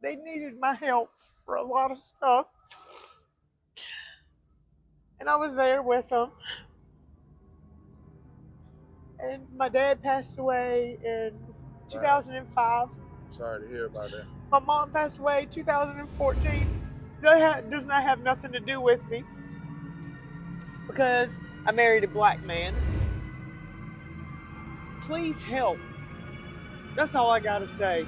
They needed my help for a lot of stuff, and I was there with them. And my dad passed away in Wow. 2005. Sorry to hear about that. My mom passed away 2014. That does not have nothing to do with me because I married a black man. Please help. That's all I gotta say.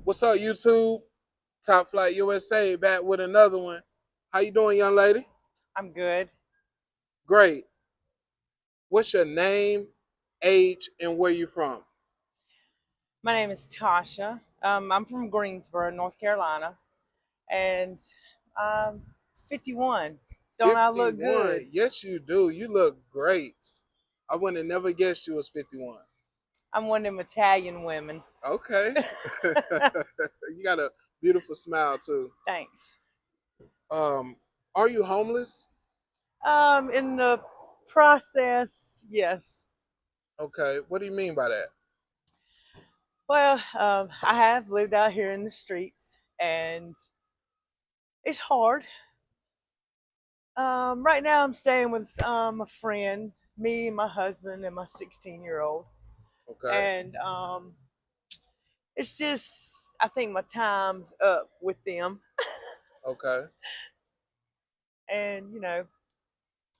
What's up, YouTube? Top Flight USA back with another one. How you doing, young lady? I'm good. Great. What's your name, age, and where you from? My name is Tasha. I'm from Greensboro, North Carolina, and I'm 51. Don't I look 51. good? Yes, you do. You look great. I wouldn't have never guessed you was 51. I'm one of them Italian women. Okay. You got a beautiful smile too. Thanks. Um, are you homeless? In the process, yes. Okay. What do you mean by that? Well, I have lived out here in the streets, and it's hard. Right now, I'm staying with a friend, me, my husband, and my 16-year-old, Okay. and it's just I think my time's up with them, Okay. and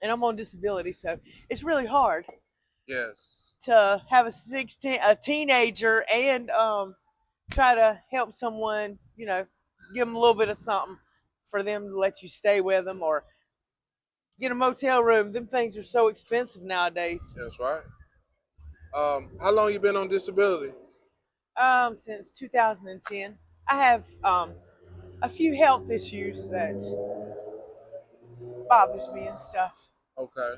and I'm on disability, so it's really hard Yes. to have a teenager, and try to help someone, give them a little bit of something for them to let you stay with them or get a motel room. Them things are so expensive nowadays. That's right. How long you been on disability? Since 2010, I have a few health issues that bothers me and stuff. Okay.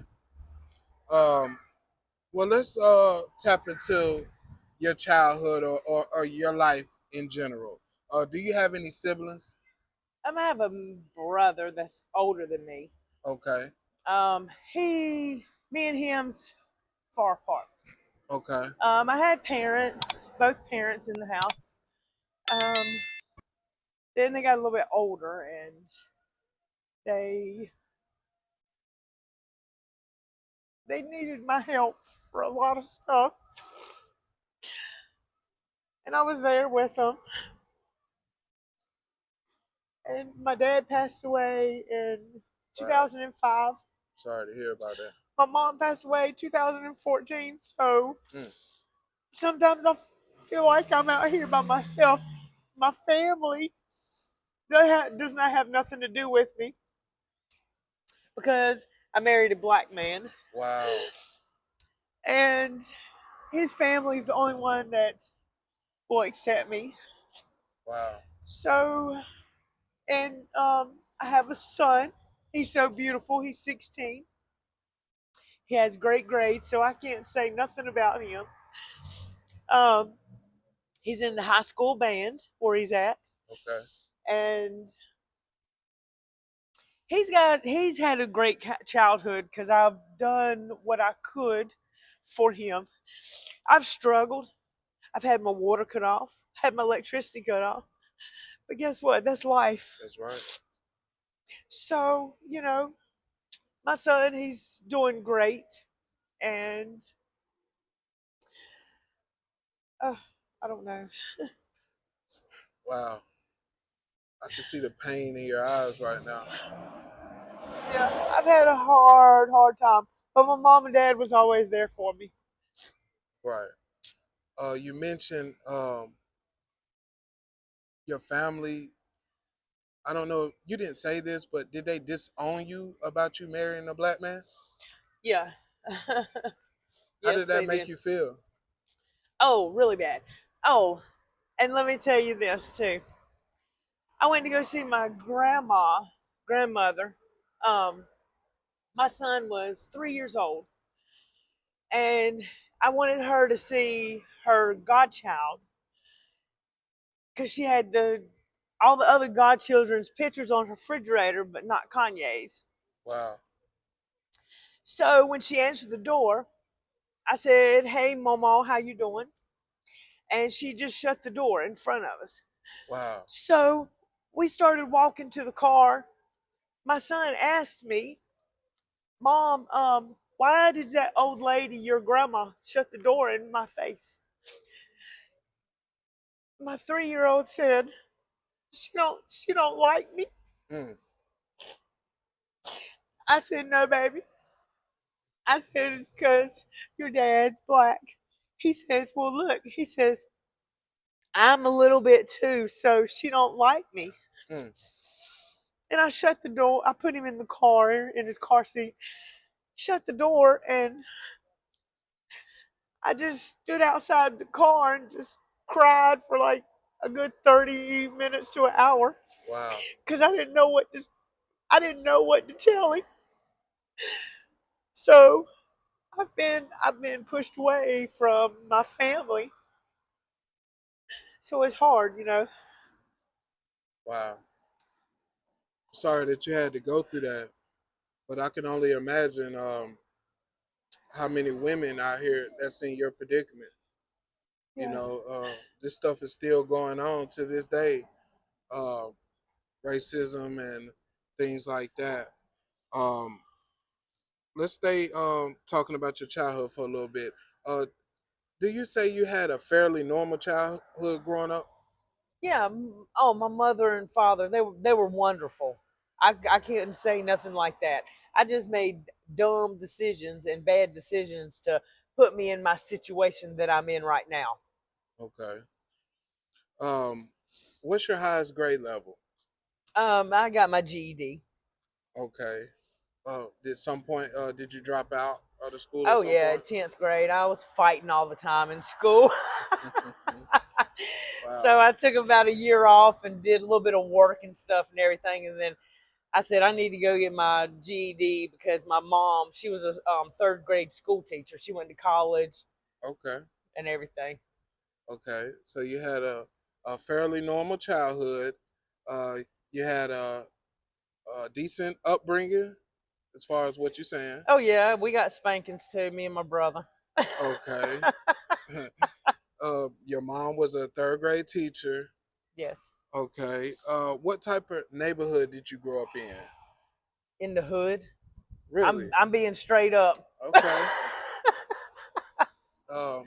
Um, well, let's tap into your childhood or your life in general. Do you have any siblings? I have a brother that's older than me. Okay. Me and him's far apart. Okay. I had parents, both parents in the house. Um, then they got a little bit older, and they they needed my help for a lot of stuff, and I was there with them. And my dad passed away in Wow. 2005. Sorry to hear about that. My mom passed away 2014. So Mm. sometimes I feel like I'm out here by myself. My family does not have nothing to do with me because I married a black man, Wow. and his family's the only one that will accept me. Wow. So, and I have a son. He's so beautiful. He's 16. He has great grades, so I can't say nothing about him. Um, he's in the high school band where he's at, Okay. and he's had a great childhood because I've done what I could for him. I've struggled. I've had my water cut off, had my electricity cut off, but guess what? That's life. That's right. So my son, he's doing great, and uh, I don't know. Wow. I can see the pain in your eyes right now. Yeah, I've had a hard time, but my mom and dad was always there for me. Right. You mentioned your family. I don't know. You didn't say this, but did they disown you about you marrying a black man? Yeah. How Yes, did they that make did. you feel? Oh, really bad. Oh, and let me tell you this too. I went to go see my grandmother. Um, my son was 3 years old, and I wanted her to see her godchild because she had the all the other godchildren's pictures on her refrigerator, but not Kanye's. Wow. So when she answered the door, I said, "Hey, Momo, how you doing?" and she just shut the door in front of us. Wow. So we started walking to the car. My son asked me, Mom, why did that old lady, your grandma, shut the door in my face? My 3-year old said, she don't like me. Mm. I said, no, baby. I said, it's because your dad's black. He says, well, look, he says, I'm a little bit too, so she don't like me. Mm. And I shut the door. I put him in the car, in his car seat, shut the door, and I just stood outside the car and just cried for like a good 30 minutes to an hour Wow. because I didn't know what to tell him. So I've been pushed away from my family. So it's hard. Wow. Sorry that you had to go through that, but I can only imagine how many women out here that's in your predicament. You Yeah. know, this stuff is still going on to this day. Uh, Racism and things like that. Um, let's stay talking about your childhood for a little bit. Uh, do you say you had a fairly normal childhood growing up? Yeah. Oh, my mother and father, they were wonderful. I couldn't say nothing like that. I just made dumb decisions and bad decisions to put me in my situation that I'm in right now. Okay. Um, what's your highest grade level? I got my GED. Okay. Did some point did you drop out of the school at Oh some yeah, point? 10th grade. I was fighting all the time in school. So Wow. I took about a year off and did a little bit of work and stuff and everything, and then I said I need to go get my GED because my mom, she was a third grade school teacher. She went to college Okay. and everything. Okay. So you had a fairly normal childhood. Uh, you had a decent upbringing as far as what you're saying. Oh yeah, we got spankings too, me and my brother. Okay. Your mom was a third grade teacher. Yes, Okay. What type of neighborhood did you grow up in? in the hood. I'm Really? I'm being straight up. Okay. Um,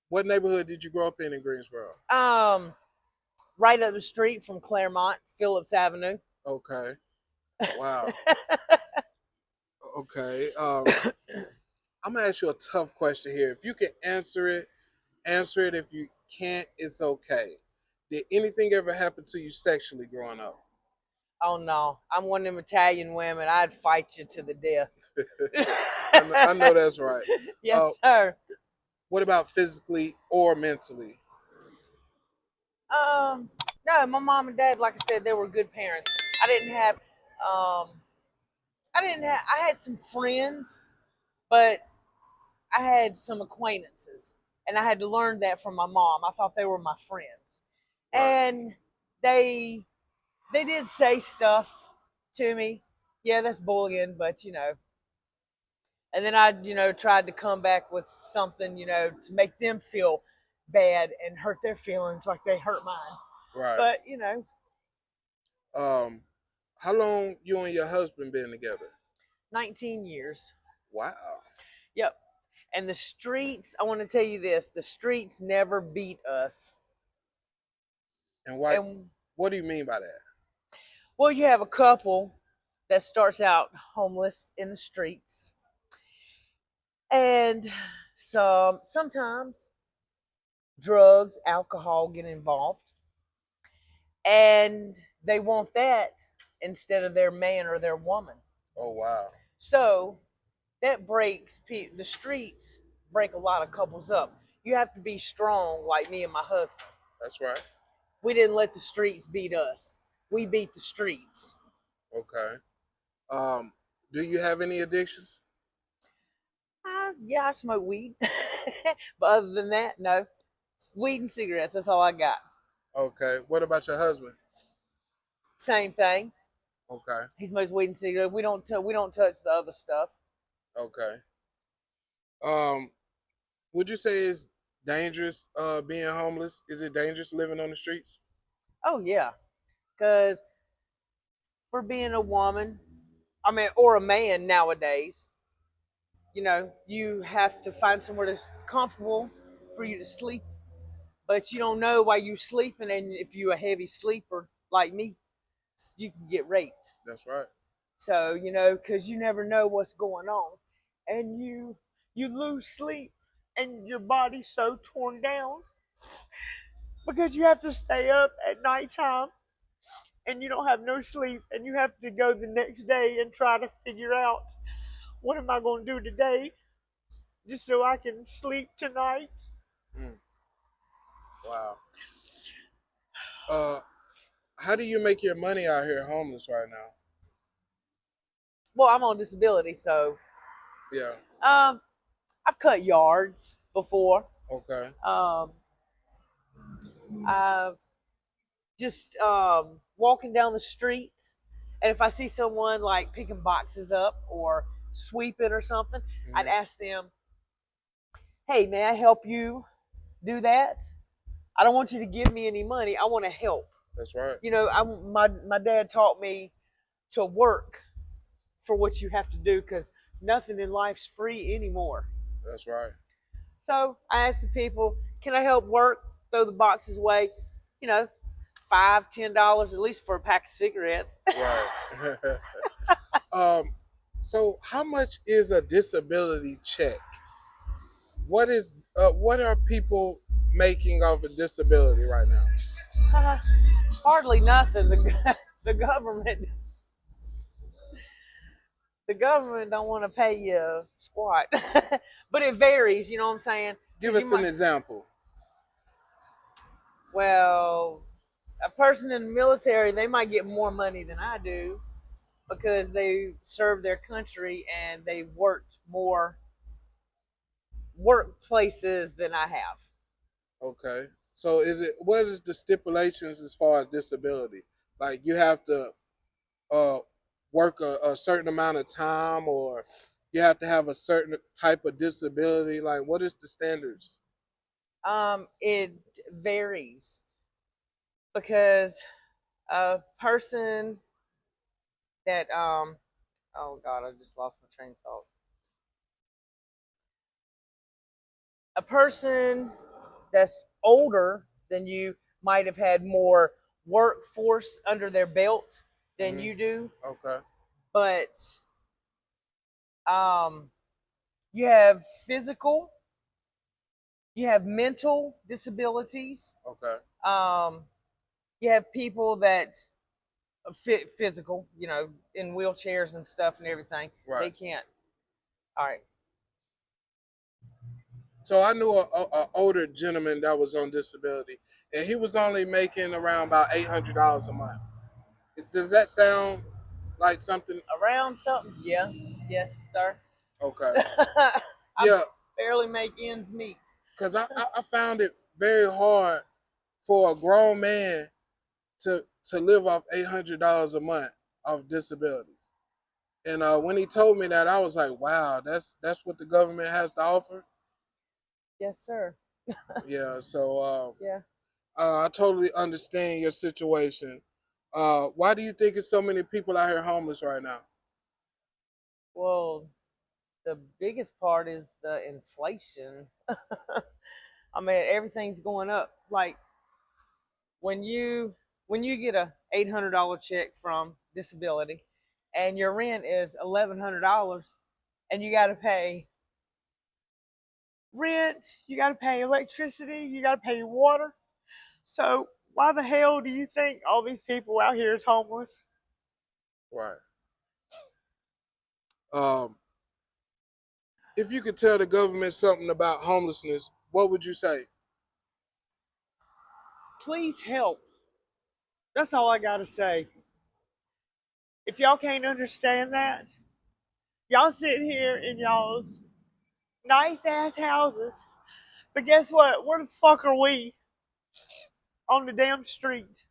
what neighborhood did you grow up in Greensboro? um, right up the street from Claremont, Phillips Avenue. Okay. Wow. Okay. I'm gonna ask you a tough question here. If you can answer it, answer it. If you can't, it's okay. Did anything ever happen to you sexually growing up? Oh no, I'm one of them Italian women. I'd fight you to the death. I know that's right. Uh, Yes, sir. what about physically or mentally? Um, no, my mom and dad, like I said, they were good parents. I didn't have, um, I had some friends, but I had some acquaintances, and I had to learn that from my mom. I thought they were my friends, Right. and they they did say stuff to me. Yeah, that's bullying, but and then I tried to come back with something to make them feel bad and hurt their feelings like they hurt mine. Right. But Um, how long you and your husband been together? 19 years. Wow. Yep. And the streets, I want to tell you this, the streets never beat us. And why? And What do you mean by that? well, you have a couple that starts out homeless in the streets. And sometimes drugs, alcohol get involved. And they want that instead of their man or their woman. Oh wow. So that breaks the streets break a lot of couples up. You have to be strong like me and my husband. That's right. We didn't let the streets beat us. We beat the streets. Okay. Um, do you have any addictions? Yeah, I smoke weed. But other than that, no. Weed and cigarettes, that's all I got. Okay. What about your husband? Same thing. Okay. He smokes weed and cigarettes. We don't touch the other stuff. Okay. Um, would you say it's dangerous being homeless? Is it dangerous living on the streets? Oh yeah, because for being a woman, I mean, or a man nowadays, you have to find somewhere that's comfortable for you to sleep. But you don't know while you are sleeping, and if you're a heavy sleeper like me, you can get raped. That's right. So because you never know what's going on, and you lose sleep, and your body's so torn down because you have to stay up at nighttime, and you don't have no sleep, and you have to go the next day and try to figure out what am I going to do today just so I can sleep tonight. Mm, wow. Uh, how do you make your money out here homeless right now? Well, I'm on disability, so Yeah. um, I've cut yards before. Okay. Um, I've just walking down the street, and if I see someone like picking boxes up or sweeping or something, I'd Hmm. ask them, "Hey, may I help you do that? I don't want you to give me any money. I want to help." That's right. My dad taught me to work for what you have to do because nothing in life's free anymore. That's right. So I asked the people, "Can I help work? Throw the boxes away. You know, $5, $10 at least for a pack of cigarettes." Right. um. So, how much is a disability check? What are people making off a disability right now? Hardly nothing. The government the government don't want to pay you squat, but it varies. You know what I'm saying? Give Because you us an might, example. well, a person in the military, they might get more money than I do because they served their country and they worked more workplaces than I have. Okay. So, what is the stipulations as far as disability? Like you have to uh, work a certain amount of time, or you have to have a certain type of disability. Like, what is the standards? It varies because a person that oh god, I just lost my train of thought. A person that's older than you might have had more workforce under their belt than Hmm. you do, Okay. but um, you have physical, you have mental disabilities, Okay. um, you have people that fit physical, in wheelchairs and stuff and everything. Right. They can't. All right. So I knew a older gentleman that was on disability, and he was only making around about $800 a month. Does that sound like something? Around something? Yeah. Yes, sir. Okay. I Yeah, barely make ends meet. because I found it very hard for a grown man to live off $800 a month of disabilities. And when he told me that, I was like, "Wow, that's what the government has to offer." Yes, sir. Yeah, so Yeah. I totally understand your situation. Why do you think it's so many people out here homeless right now? Well, the biggest part is the inflation. I mean, everything's going up. Like when you when you get a $800 check from disability, and your rent is $1,100, and you got to pay rent, you got to pay electricity, you got to pay water. So why the hell do you think all these people out here is homeless? Right. Um, if you could tell the government something about homelessness, what would you say? Please help. That's all I got to say. If y'all can't understand that, y'all sitting here in y'all's nice ass houses, but guess what? Where the fuck are we on the damn street?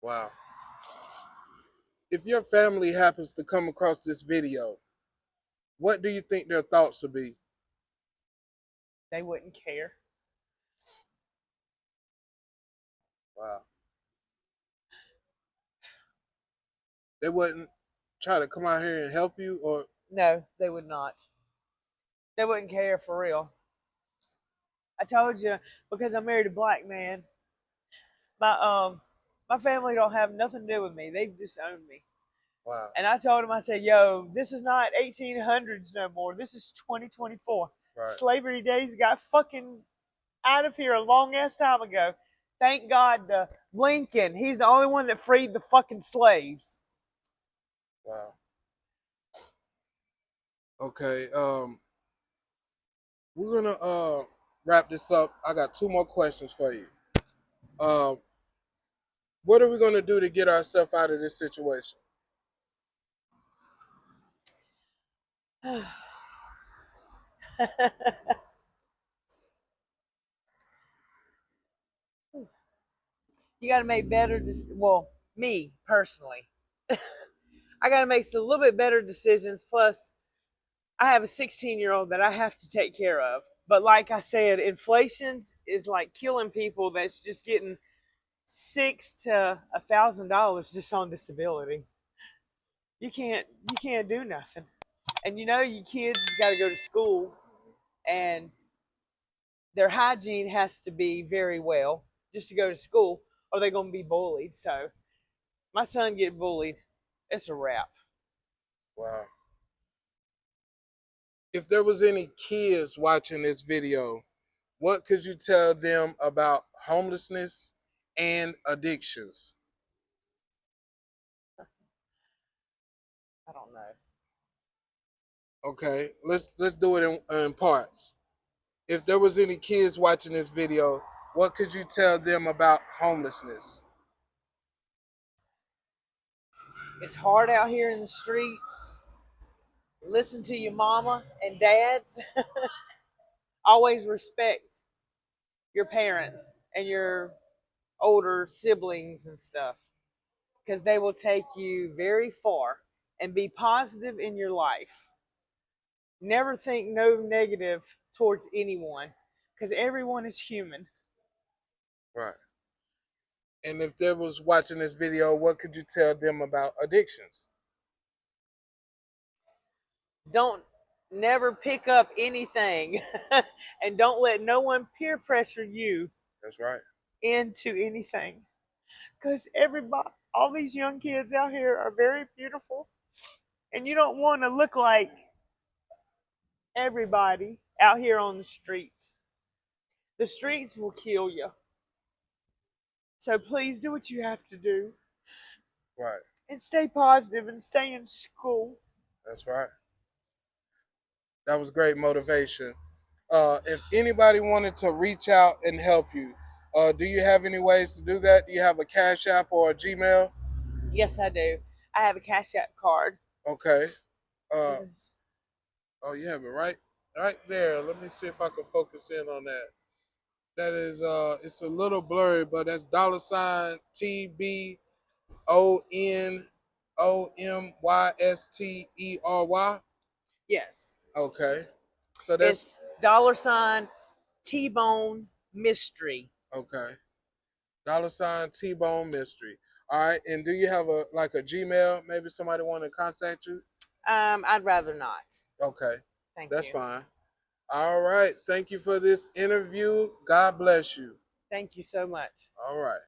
Wow. If your family happens to come across this video, what do you think their thoughts would be? They wouldn't care. Wow. They wouldn't try to come out here and help you, or No, they would not. They wouldn't care for real. I told you because I married a black man. My my family don't have nothing to do with me. They've disowned me. wow. And I told him, I said, "Yo, this is not 1800s no more. This is 2024. Right. Slavery days got fucking out of here a long ass time ago. Thank God, Lincoln. He's the only one that freed the fucking slaves." Wow. Okay. We're gonna wrap this up. I got two more questions for you. Um, what are we gonna do to get ourselves out of this situation? You got to make better. Well, me personally, I got to make a little bit better decisions. Plus, I have a 16-year-old that I have to take care of. But like I said, inflation is like killing people. That's just getting $600 to $1,000 just on disability. You can't do nothing. And you know, you kids got to go to school, and their hygiene has to be very well just to go to school, or they're gonna be bullied. So my son get bullied, it's a wrap. Wow. If there was any kids watching this video, what could you tell them about homelessness and addictions? I don't know. Okay, let's do it in parts. If there was any kids watching this video, what could you tell them about homelessness? It's hard out here in the streets. Listen to your mama and dads. Always respect your parents and your older siblings and stuff, because they will take you very far. And be positive in your life. Never think no negative towards anyone, because everyone is human. Right. And if they was watching this video, what could you tell them about addictions? Don't never pick up anything and don't let no one peer pressure you That's right. into anything, because everybody, all these young kids out here are very beautiful, and you don't want to look like everybody out here on the streets. The streets will kill you. So please do what you have to do Right. and stay positive and stay in school. That's right. That was great motivation. If anybody wanted to reach out and help you, do you have any ways to do that? Do you have a Cash App or a Gmail? Yes, I do. I have a Cash App card. Okay. Uh, Yes. oh, you have it right there. Let me see if I can focus in on that. That is, it's a little blurry, but that's $TBONOMYSTERY. Yes. Okay. So that's It's $ T-Bone Mystery. okay. $T-Bone Mystery. All right. And do you have a like a Gmail? Maybe somebody want to contact you? I'd rather not. Okay. Thank That's you. fine. All right. Thank you for this interview. God bless you. Thank you so much. All right.